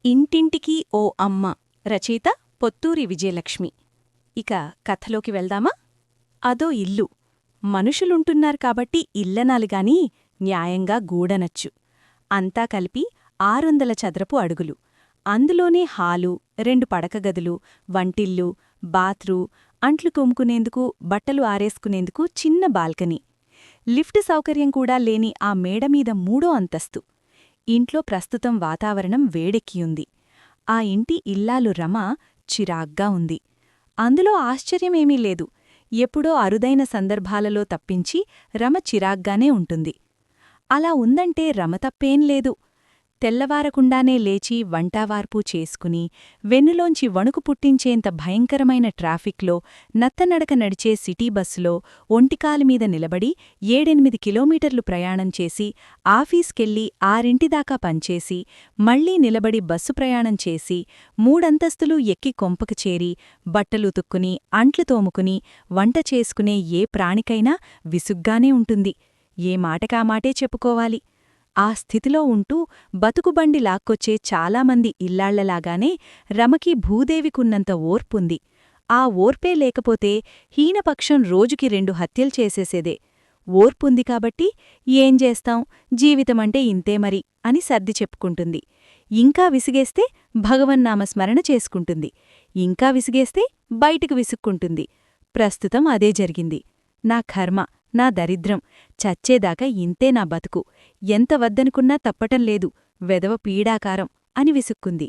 ఇంటింటికి ఓ అమ్మ రచయిత పొత్తూరి విజయలక్ష్మి. ఇక కథలోకి వెళ్దామా? అదో ఇల్లు. మనుషులుంటున్నారు కాబట్టి ఇల్లనాలిగాని న్యాయంగా గూడనచ్చు. అంతా కలిపి 600 చదరపు అడుగులు. అందులోనే హాలు, 2 పడకగదులు, వంటిల్లు, బాత్రూ, అంట్లు తోముకునేందుకు, బట్టలు ఆరేసుకునేందుకు చిన్న బాల్కనీ. లిఫ్ట్ సౌకర్యం కూడా లేని ఆ మేడమీద 3వ అంతస్తు. ఇంట్లో ప్రస్తుతం వాతావరణం వేడెక్కియుంది. ఆ ఇంటి ఇల్లాలు రమ చిరాగ్గా ఉంది. అందులో ఆశ్చర్యమేమీ లేదు. ఎప్పుడో అరుదైన సందర్భాలలో తప్పించి రమ చిరాగ్గానే ఉంటుంది. అలా ఉందంటే రమ తప్పేం లేదు. తెల్లవారకుండానే లేచి వంటావార్పూ చేసుకుని, వెన్నులోంచి వణుకు పుట్టించేంత భయంకరమైన ట్రాఫిక్లో, నత్తనడక నడిచే సిటీ బస్సులో ఒంటికాలిమీద నిలబడి 7-8 కిలోమీటర్లు ప్రయాణం చేసి, ఆఫీస్కెళ్ళి 6 పనిచేసి, మళ్లీ నిలబడి బస్సు ప్రయాణం చేసి, 3 అంతస్తులు ఎక్కి కొంపకు చేరి, బట్టలుతుక్కుని, అంట్లు తోముకుని, వంట చేసుకునే ఏ ప్రాణికైనా విసుగ్గానే ఉంటుంది. ఏ మాటకామాటే చెప్పుకోవాలి. ఆ స్థితిలో ఉంటూ బతుకుబండి లాక్కొచ్చే చాలామంది ఇల్లాళ్లలాగానే రమకి భూదేవికున్నంత ఓర్పుంది. ఆ ఓర్పే లేకపోతే హీనపక్షం రోజుకి 2 హత్యలు చేసేసేదే. ఓర్పుంది కాబట్టి ఏం చేస్తాం, జీవితమంటే ఇంతే మరి అని సర్ది చెప్పుకుంటుంది. ఇంకా విసిగేస్తే భగవన్నామస్మరణ చేసుకుంటుంది. ఇంకా విసిగేస్తే బయటికి విసుక్కుంటుంది. ప్రస్తుతం అదే జరిగింది. నా కర్మ, నా దరిద్రం, చచ్చేదాకా ఇంతే నా బతుకు, ఎంత వద్దనుకున్నా తప్పటంలేదు, వెదవ పీడాకారం అని విసుక్కుంది.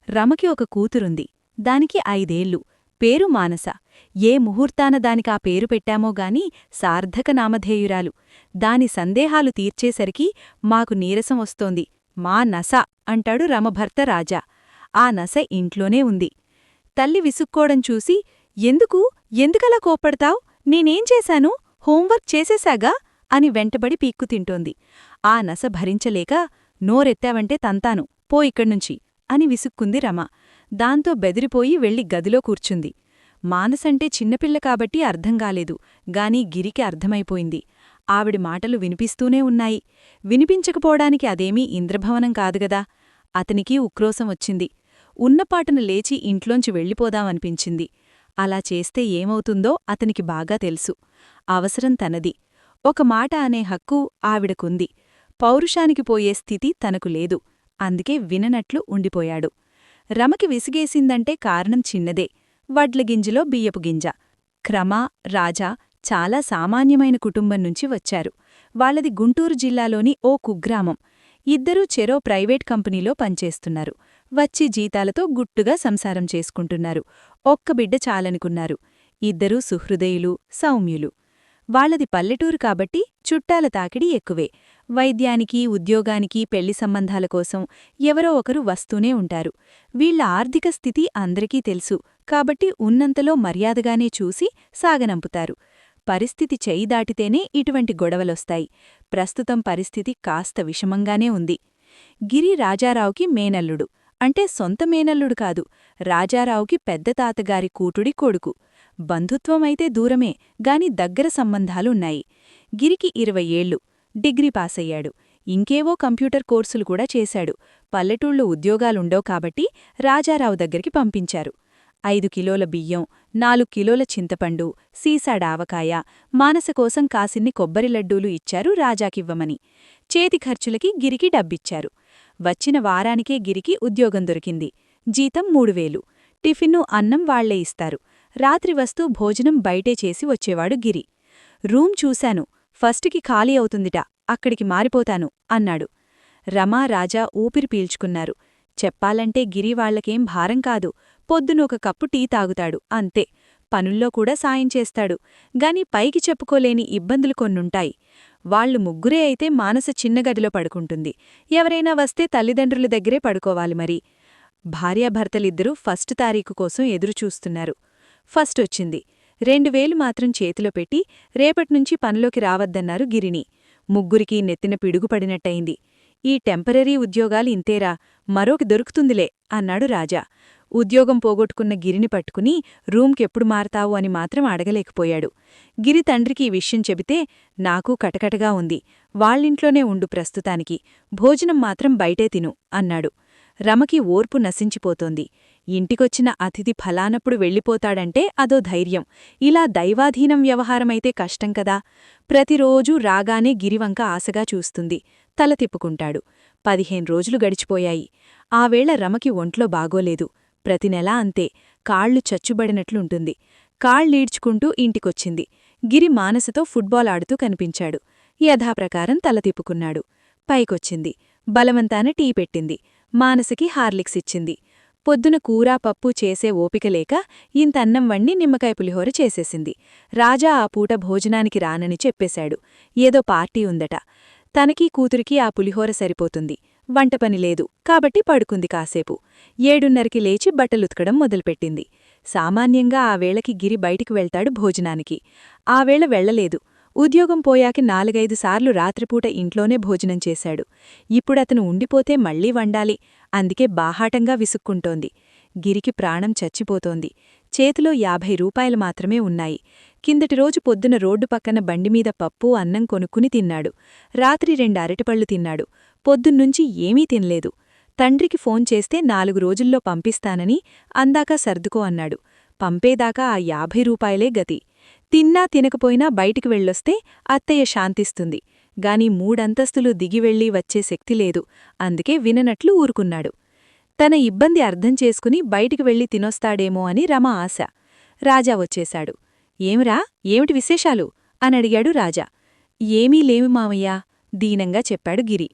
రమకి ఒక కూతురుంది. దానికి 5 ఏళ్ళు. పేరు మానస. ఏ ముహూర్తాన దానికా పేరు పెట్టామోగాని సార్థక నామధేయురాలు. దాని సందేహాలు తీర్చేసరికి మాకు నీరసం వస్తోంది. మా నస అంటాడు రమభర్త రాజా. ఆ నస ఇంట్లోనే ఉంది. తల్లి విసుక్కోవడం చూసి, ఎందుకలా కోప్పడతావ్? నేనేం చేశాను? హోంవర్క్ చేసేశాగా అని వెంటబడి పీక్కు తింటోంది. ఆ నస భరించలేక, నోరెత్తావంటే తంతాను, పో ఇక్కడ్నుంచి అని విసుక్కుంది రమ. దాంతో బెదిరిపోయి వెళ్లి గదిలో కూర్చుంది. మానసంటే చిన్నపిల్ల కాబట్టి అర్థంగాలేదు గాని గిరికి అర్థమైపోయింది. ఆవిడి మాటలు వినిపిస్తూనే ఉన్నాయి. వినిపించకపోవడానికి అదేమీ ఇంద్రభవనం కాదుగదా. అతనికి ఉక్రోశం వచ్చింది. ఉన్నపాటున లేచి ఇంట్లోంచి వెళ్ళిపోదామనిపించింది. అలా చేస్తే ఏమవుతుందో అతనికి బాగా తెలుసు. అవసరం తనది. ఒక మాట అనే హక్కు ఆవిడకుంది. పౌరుషానికి పోయే స్థితి తనకు లేదు. అందుకే విననట్లు ఉండిపోయాడు. రమకి విసిగేసిందంటే కారణం చిన్నదే. వడ్లగింజలో బియ్యపు గింజ. క్రమ, రాజా చాలా సామాన్యమైన కుటుంబం నుంచి వచ్చారు. వాళ్లది గుంటూరు జిల్లాలోని ఓ కుగ్రామం. ఇద్దరూ చెరో ప్రైవేట్ కంపెనీలో పనిచేస్తున్నారు. వచ్చి జీతాలతో గుట్టుగా సంసారం చేసుకుంటున్నారు. ఒక్క బిడ్డ చాలనుకున్నారు. ఇద్దరూ సుహృదయులు, సౌమ్యులు. వాళ్లది పల్లెటూరు కాబట్టి చుట్టాల తాకిడి ఎక్కువే. వైద్యానికి, ఉద్యోగానికి, పెళ్లి సంబంధాల కోసం ఎవరో ఒకరు వస్తూనే ఉంటారు. వీళ్ల ఆర్థిక స్థితి అందరికీ తెలుసు కాబట్టి ఉన్నంతలో మర్యాదగానే చూసి సాగనంపుతారు. పరిస్థితి చెయ్యి దాటితేనే ఇటువంటి గొడవలొస్తాయి. ప్రస్తుతం పరిస్థితి కాస్త విషమంగానే ఉంది. గిరి రాజారావుకి మేనల్లుడు. అంటే సొంత మేనల్లుడు కాదు, రాజారావుకి పెద్ద తాతగారి కూతుడి కొడుకు. బంధుత్వమైతే దూరమే గాని దగ్గర సంబంధాలున్నాయి. గిరికి 20 ఏళ్ళు. డిగ్రీ పాసయ్యాడు. ఇంకేవో కంప్యూటర్ కోర్సులు కూడా చేశాడు. పల్లెటూళ్ళో ఉద్యోగాలుండవు కాబట్టి రాజారావు దగ్గరికి పంపించారు. 5 కిలోల బియ్యం, 4 కిలోల చింతపండు, సీసాడావకాయ, మానసకోసం కాసిన్ని కొబ్బరి లడ్డూలు ఇచ్చారు రాజాకివ్వమని. చేతి ఖర్చులకి గిరికి డబ్బిచ్చారు. వచ్చిన వారానికే గిరికి ఉద్యోగం దొరికింది. జీతం 3000. టిఫిన్ను, అన్నం వాళ్లే ఇస్తారు. రాత్రి వస్తూ భోజనం బయటే చేసి వచ్చేవాడు గిరి. రూమ్ చూశాను, ఫస్ట్కి ఖాళీ అవుతుందిట, అక్కడికి మారిపోతాను అన్నాడు. రమా, రాజా ఊపిరి పీల్చుకున్నారు. చెప్పాలంటే గిరి వాళ్లకేం భారం కాదు. పొద్దునొక కప్పు టీ తాగుతాడు అంతే. పనుల్లో కూడా సాయం చేస్తాడు. గాని పైకి చెప్పుకోలేని ఇబ్బందులు కొన్నుంటాయి. వాళ్లు ముగ్గురే అయితే మానస చిన్నగదిలో పడుకుంటుంది. ఎవరైనా వస్తే తల్లిదండ్రుల దగ్గరే పడుకోవాలి మరి. భార్యాభర్తలిద్దరూ ఫస్ట్ తారీఖు కోసం ఎదురుచూస్తున్నారు. ఫస్టొచ్చింది. 2000 మాత్రం చేతిలో పెట్టి రేపట్నుంచి పనిలోకి రావద్దన్నారు గిరిని. ముగ్గురికీ నెత్తిన పిడుగుపడినట్టయింది. ఈ టెంపరరీ ఉద్యోగాలు ఇంతేరా, మరోకి దొరుకుతుందిలే అన్నాడు రాజా. ఉద్యోగం పోగొట్టుకున్న గిరిని పట్టుకుని రూమ్కెప్పుడు మారతావు అని మాత్రం అడగలేకపోయాడు. గిరి తండ్రికి ఈ విషయం చెబితే, నాకూ కటకటగా ఉంది, వాళ్ళింట్లోనే ఉండు ప్రస్తుతానికి, భోజనం మాత్రం బయటే తిను అన్నాడు. రమకి ఓర్పు నశించిపోతోంది. ఇంటికొచ్చిన అతిథి ఫలానప్పుడు వెళ్ళిపోతాడంటే అదో ధైర్యం. ఇలా దైవాధీనం వ్యవహారమైతే కష్టం కదా. ప్రతిరోజూ రాగానే గిరివంక ఆశగా చూస్తుంది. తల తిప్పుకుంటాడు. 15 రోజులు గడిచిపోయాయి. ఆవేళ రమకి ఒంట్లో బాగోలేదు. ప్రతి నెలా అంతే. కాళ్లు చచ్చుబడినట్లుంటుంది. కాళ్ళీడ్చుకుంటూ ఇంటికొచ్చింది. గిరి మానసతో ఫుట్బాల్ ఆడుతూ కనిపించాడు. యథాప్రకారం తల తిప్పుకున్నాడు. పైకొచ్చింది. బలవంతాన టీ పెట్టింది. మానసకి హార్లిక్స్ ఇచ్చింది. పొద్దున కూరా పప్పు చేసే ఓపికలేక ఇంతన్నం వండి నిమ్మకాయ పులిహోర చేసేసింది. రాజా ఆ పూట భోజనానికి రానని చెప్పేశాడు. ఏదో పార్టీ ఉందట. తనకీ కూతురికీ ఆ పులిహోర సరిపోతుంది. వంటపని లేదు కాబట్టి పడుకుంది కాసేపు. 7:30కి లేచి బట్టలుతకడం మొదలుపెట్టింది. సామాన్యంగా ఆ వేళకి గిరి బయటికి వెళ్తాడు భోజనానికి. ఆవేళ వెళ్లలేదు. ఉద్యోగం పోయాక 4-5 సార్లు రాత్రిపూట ఇంట్లోనే భోజనం చేశాడు. ఇప్పుడతను ఉండిపోతే మళ్లీ వండాలి. అందుకే బాహాటంగా విసుక్కుంటోంది. గిరికి ప్రాణం చచ్చిపోతోంది. చేతిలో 50 రూపాయలు మాత్రమే ఉన్నాయి. కిందటి రోజు పొద్దున రోడ్డు పక్కన బండిమీద పప్పు అన్నం కొనుక్కుని తిన్నాడు. రాత్రి 2 అరటిపళ్ళు తిన్నాడు. పొద్దున్నుంచి ఏమీ తినలేదు. తండ్రికి ఫోన్ చేస్తే 4 రోజుల్లో పంపిస్తానని అందాక సర్దుకో అన్నాడు. పంపేదాకా ఆ 50 రూపాయలే గతి. తిన్నా తినకపోయినా బయటికి వెళ్ళొస్తే అత్తయ్య శాంతిస్తుంది. గాని 3 అంతస్తులు దిగివెళ్ళి వచ్చే శక్తి లేదు. అందుకే విననట్లు ఊరుకున్నాడు. తన ఇబ్బంది అర్థం చేసుకుని బయటికి వెళ్ళి తినొస్తాడేమో అని రమ ఆశ. రాజా వచ్చేశాడు. ఏమిరా, ఏమిటి విశేషాలు అనడిగాడు రాజా. ఏమీ లేవు మావయ్యా, దీనంగా చెప్పాడు గిరి.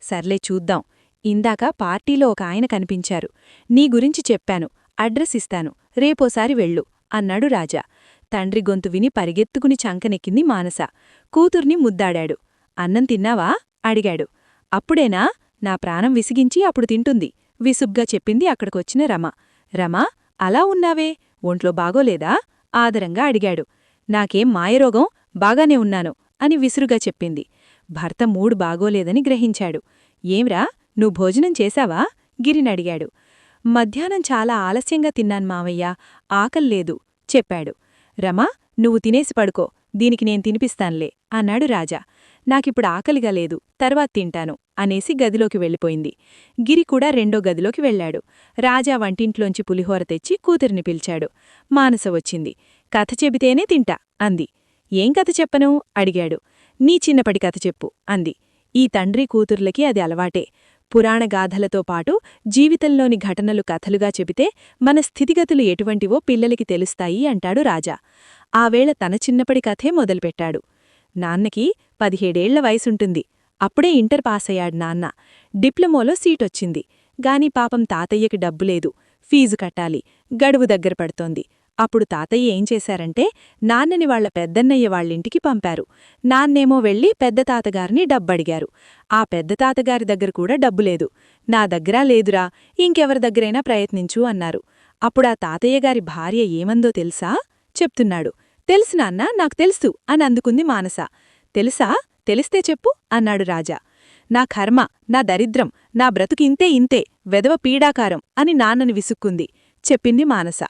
సర్లే చూద్దాం. ఇందాక పార్టీలో ఒక ఆయన కనిపించారు. నీ గురించి చెప్పాను. అడ్రస్ ఇస్తాను. రేపోసారి వెళ్ళు అన్నాడు రాజా. తండ్రి గొంతు విని పరిగెత్తుకుని చంకనెక్కింది మానస. కూతుర్ని ముద్దాడాడు. అన్నం తిన్నావా అడిగాడు. అప్పుడేనా? నా ప్రాణం విసిగించి అప్పుడు తింటుంది విసుగ్గా చెప్పింది అక్కడికొచ్చిన రమ. రమా, అలా ఉన్నావే, ఒంట్లో బాగోలేదా ఆదరంగా అడిగాడు. నాకేం మాయరోగం, బాగానే ఉన్నాను అని విసురుగా చెప్పింది. భర్త మూడు బాగోలేదని గ్రహించాడు. ఏంరా, నువ్వు భోజనం చేశావా గిరినడిగాడు. మధ్యాహ్నం చాలా ఆలస్యంగా తిన్నాను మావయ్యా, ఆకల్లేదు చెప్పాడు. రమా, నువ్వు తినేసి పడుకో, దీనికి నేను తినిపిస్తాన్లే అన్నాడు రాజా. నాకిప్పుడు ఆకలిగా లేదు, తర్వాత తింటాను అనేసి గదిలోకి వెళ్ళిపోయింది. గిరి కూడా రెండో గదిలోకి వెళ్లాడు. రాజా వంటింట్లోంచి పులిహోర తెచ్చి కూతురిని పిలిచాడు. మానస వచ్చింది. కథ చెబితేనే తింటా అంది. ఏం కథ చెప్పను అడిగాడు. నీ చిన్నపటి కథ చెప్పు అంది. ఈ తండ్రి కూతుర్లకి అది అలవాటే. పురాణగాథలతో పాటు జీవితంలోని ఘటనలు కథలుగా చెబితే మన స్థితిగతులు ఎటువంటివో పిల్లలకి తెలుస్తాయి అంటాడు రాజా. ఆవేళ తన చిన్నపడి కథే మొదలుపెట్టాడు. నాన్నకి 17 ఏళ్ల వయసుంటుంది. అప్పుడే ఇంటర్ పాసయ్యాడు నాన్న. డిప్లొమోలో సీటొచ్చింది. గాని పాపం తాతయ్యకి డబ్బులేదు. ఫీజు కట్టాలి. గడువు దగ్గర పడుతోంది. అప్పుడు తాతయ్య ఏం చేశారంటే నాన్నని వాళ్ల పెద్దన్నయ్య వాళ్ళింటికి పంపారు. నాన్నేమో వెళ్ళి పెద్ద తాతగారిని డబ్బడిగారు. ఆ పెద్ద తాతగారి దగ్గర కూడా డబ్బులేదు. నా దగ్గర లేదురా, ఇంకెవరి దగ్గరైనా ప్రయత్నించు అన్నారు. అప్పుడా తాతయ్యగారి భార్య ఏమందో తెలుసా చెప్తున్నాడు. తెలుసు నాన్నా, నాకు తెలుసు అని అందుకుంది మానస. తెలుసా? తెలిస్తే చెప్పు అన్నాడు రాజా. నా కర్మ, నా దరిద్రం, నా బ్రతుకింతే ఇంతే, వెదవ పీడాకారం అని నాన్నని విసుక్కుంది చెప్పింది మానస.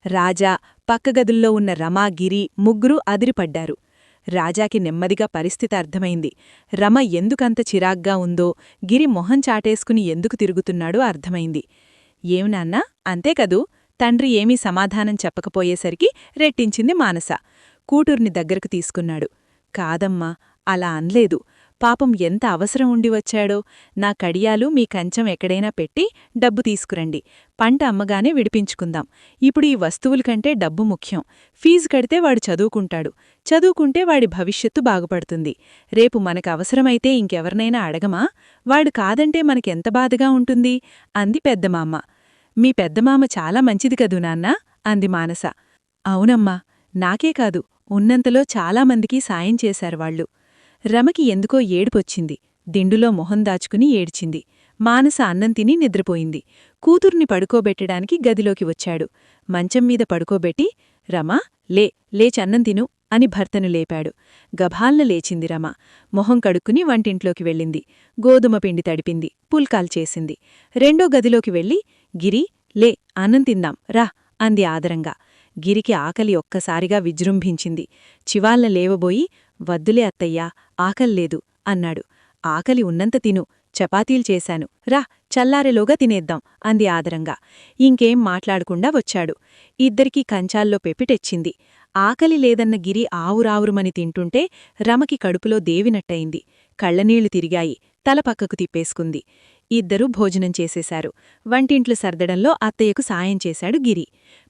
రాజా, పక్కగదుల్లో ఉన్న రమా, గిరి ముగ్గురూ అదిరిపడ్డారు. రాజాకి నెమ్మదిగా పరిస్థితి అర్థమైంది. రమ ఎందుకంత చిరాగ్గా ఉందో, గిరి మొహం చాటేసుకుని ఎందుకు తిరుగుతున్నాడో అర్థమైంది. ఏం నాన్నా, అంతేకదూ తండ్రి ఏమీ సమాధానం చెప్పకపోయేసరికి రెట్టించింది మానస. కూతుర్ని దగ్గరకు తీసుకున్నాడు. కాదమ్మా, అలా అన్లేదు. పాపం ఎంత అవసరం ఉండి వచ్చాడో. నా కడియాలు మీ కంచం ఎక్కడైనా పెట్టి డబ్బు తీసుకురండి. పంట అమ్మగానే విడిపించుకుందాం. ఇప్పుడు ఈ వస్తువుల కంటే డబ్బు ముఖ్యం. ఫీజు కడితే వాడు చదువుకుంటాడు. చదువుకుంటే వాడి భవిష్యత్తు బాగుపడుతుంది. రేపు మనకు అవసరమైతే ఇంకెవరినైనా అడగమా? వాడు కాదంటే మనకెంత బాధగా ఉంటుంది అంది పెద్దమామ. మీ పెద్దమామ చాలా మంచిది కదూ నాన్నా అంది మానస. అవునమ్మా, నాకే కాదు, ఉన్నంతలో చాలామందికి సాయం చేశారు వాళ్ళు. రమకి ఎందుకో ఏడుపొచ్చింది. దిండులో మొహం దాచుకుని ఏడ్చింది. మానస అన్నం తిని నిద్రపోయింది. కూతుర్ని పడుకోబెట్టడానికి గదిలోకి వచ్చాడు. మంచం మీద పడుకోబెట్టి, రమా, లేచన్నం తిను అని భర్తను లేపాడు. గభాల్న లేచింది రమ. మొహం కడుక్కుని వంటింట్లోకి వెళ్ళింది. గోధుమ పిండి తడిపింది. పుల్కాలు చేసింది. రెండో గదిలోకి వెళ్ళి, గిరి, అన్నం తిందాం రా అంది ఆదరంగా. గిరికి ఆకలి ఒక్కసారిగా విజృంభించింది. చివాల్న లేవబోయి, వద్దులే అత్తయ్యా, ఆకల్లేదు అన్నాడు. ఆకలి ఉన్నంత తిను, చపాతీలు చేశాను రా చల్లారెలోగా తినేద్దాం అంది ఆదరంగా. ఇంకేం మాట్లాడకుండా వచ్చాడు. ఇద్దరికీ కంచాల్లో పెపిటెచ్చింది. ఆకలి లేదన్న గిరి ఆవురావురుమని తింటుంటే రమకి కడుపులో దేవినట్టయింది. కళ్ళనీళ్లు తిరిగాయి. తల పక్కకు తిప్పేసుకుంది. ఇద్దరూ భోజనం చేసేశారు. వంటింట్లు సర్దడంలో అత్తయ్యకు సాయం చేశాడు గిరి.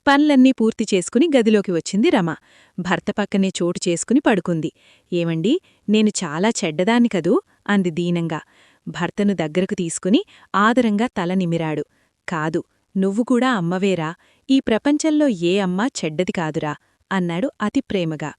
పనులన్నీ పూర్తి చేసుకుని గదిలోకి వచ్చింది రమ. భర్త పక్కనే చోటు చేసుకుని పడుకుంది. ఏమండీ, నేను చాలా చెడ్డదాన్ని కదూ అంది దీనంగా. భర్తను దగ్గరకు తీసుకుని ఆదరంగా తల నిమిరాడు. కాదు, నువ్వు కూడా అమ్మవేరా. ఈ ప్రపంచంలో ఏ అమ్మా చెడ్డది కాదురా అన్నాడు అతి ప్రేమగా.